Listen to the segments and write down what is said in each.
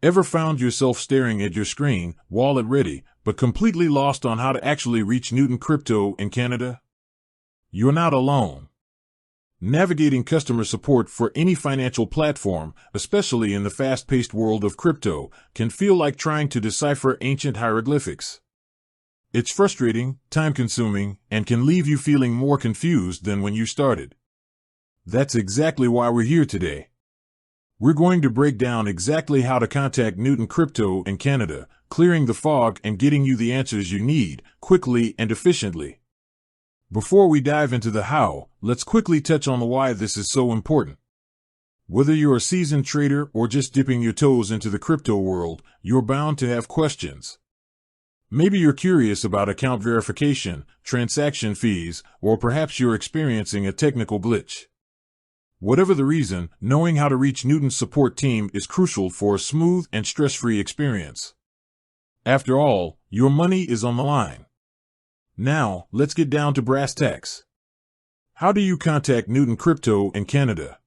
Ever found yourself staring at your screen, wallet ready, but completely lost on how to actually reach Newton Crypto in Canada? You're not alone. Navigating customer support for any financial platform, especially in the fast-paced world of crypto, can feel like trying to decipher ancient hieroglyphics. It's frustrating, time-consuming, and can leave you feeling more confused than when you started. That's exactly why we're here today. We're going to break down exactly how to contact Newton Crypto in Canada, clearing the fog and getting you the answers you need, quickly and efficiently. Before we dive into the how, let's quickly touch on the why this is so important. Whether you're a seasoned trader or just dipping your toes into the crypto world, you're bound to have questions. Maybe you're curious about account verification, transaction fees, or perhaps you're experiencing a technical glitch. Whatever the reason, knowing how to reach Newton's support team is crucial for a smooth and stress-free experience. After all, your money is on the line. Now, let's get down to brass tacks. How do you contact Newton Crypto in Canada?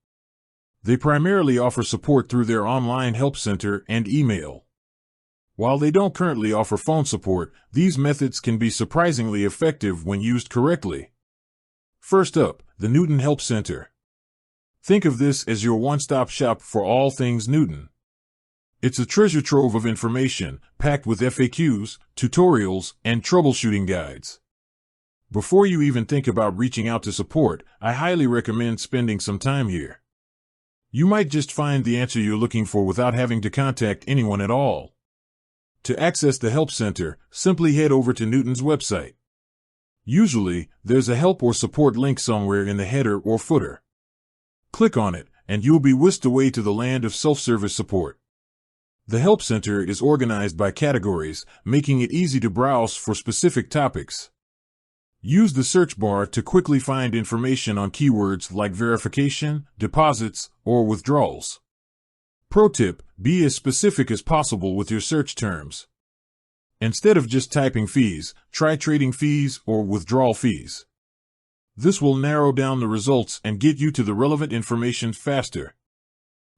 They primarily offer support through their online help center and email. While they don't currently offer phone support, these methods can be surprisingly effective when used correctly. First up, the Newton Help Center. Think of this as your one-stop shop for all things Newton. It's a treasure trove of information, packed with FAQs, tutorials, and troubleshooting guides. Before you even think about reaching out to support, I highly recommend spending some time here. You might just find the answer you're looking for without having to contact anyone at all. To access the Help Center, simply head over to Newton's website. Usually, there's a help or support link somewhere in the header or footer. Click on it, and you'll be whisked away to the land of self-service support. The Help Center is organized by categories, making it easy to browse for specific topics. Use the search bar to quickly find information on keywords like verification, deposits, or withdrawals. Pro tip: be as specific as possible with your search terms. Instead of just typing fees, try trading fees or withdrawal fees. This will narrow down the results and get you to the relevant information faster.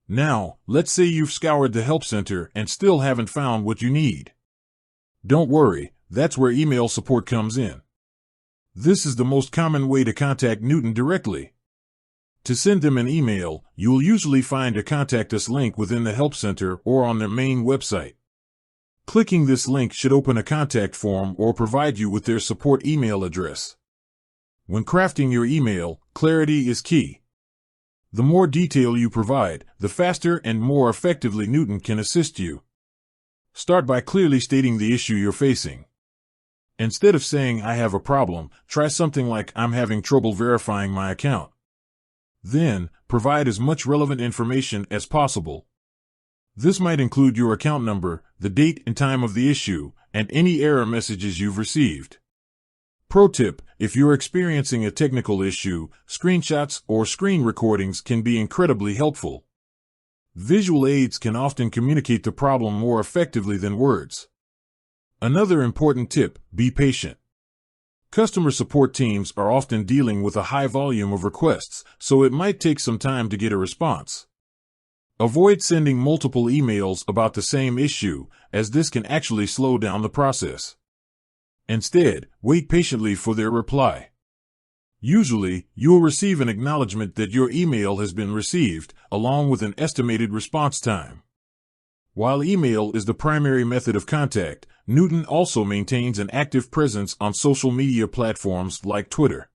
Now, let's say you've scoured the Help Center and still haven't found what you need. Don't worry, that's where email support comes in. This is the most common way to contact Newton directly. To send them an email, you'll usually find a Contact Us link within the Help Center or on their main website. Clicking this link should open a contact form or provide you with their support email address. When crafting your email, clarity is key. The more detail you provide, the faster and more effectively Newton can assist you. Start by clearly stating the issue you're facing. Instead of saying, "I have a problem," try something like, "I'm having trouble verifying my account." Then, provide as much relevant information as possible. This might include your account number, the date and time of the issue, and any error messages you've received. Pro tip: if you're experiencing a technical issue, screenshots or screen recordings can be incredibly helpful. Visual aids can often communicate the problem more effectively than words. Another important tip: be patient. Customer support teams are often dealing with a high volume of requests, so it might take some time to get a response. Avoid sending multiple emails about the same issue, as this can actually slow down the process. Instead, wait patiently for their reply. Usually, you'll receive an acknowledgement that your email has been received, along with an estimated response time. While email is the primary method of contact, Newton also maintains an active presence on social media platforms like Twitter.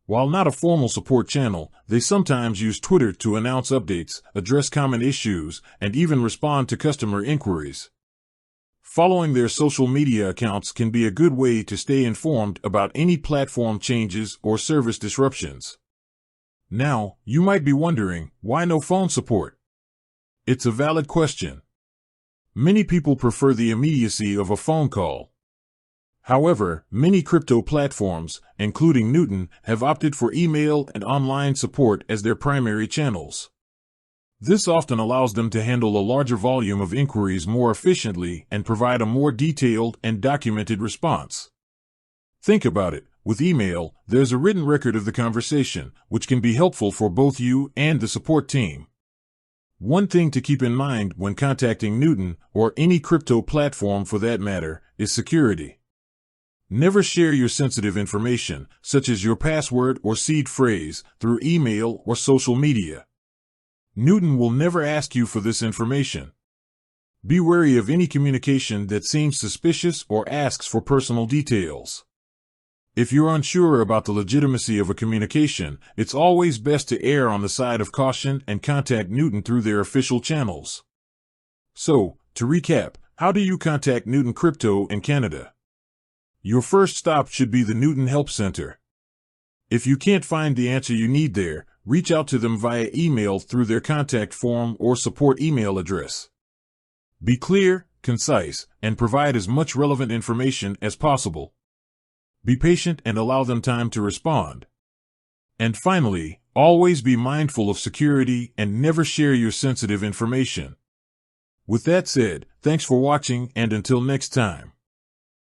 While not a formal support channel, they sometimes use Twitter to announce updates, address common issues, and even respond to customer inquiries. Following their social media accounts can be a good way to stay informed about any platform changes or service disruptions. Now, you might be wondering, why no phone support? It's a valid question. Many people prefer the immediacy of a phone call. However, many crypto platforms, including Newton, have opted for email and online support as their primary channels. This often allows them to handle a larger volume of inquiries more efficiently and provide a more detailed and documented response. Think about it. With email, there's a written record of the conversation, which can be helpful for both you and the support team. One thing to keep in mind when contacting Newton, or any crypto platform for that matter, is security. Never share your sensitive information, such as your password or seed phrase, through email or social media. Newton will never ask you for this information. Be wary of any communication that seems suspicious or asks for personal details. If you're unsure about the legitimacy of a communication, it's always best to err on the side of caution and contact Newton through their official channels. So, to recap, how do you contact Newton Crypto in Canada? Your first stop should be the Newton Help Center. If you can't find the answer you need there, reach out to them via email through their contact form or support email address. Be clear, concise, and provide as much relevant information as possible. Be patient and allow them time to respond. And finally, always be mindful of security and never share your sensitive information. With that said, thanks for watching, and until next time.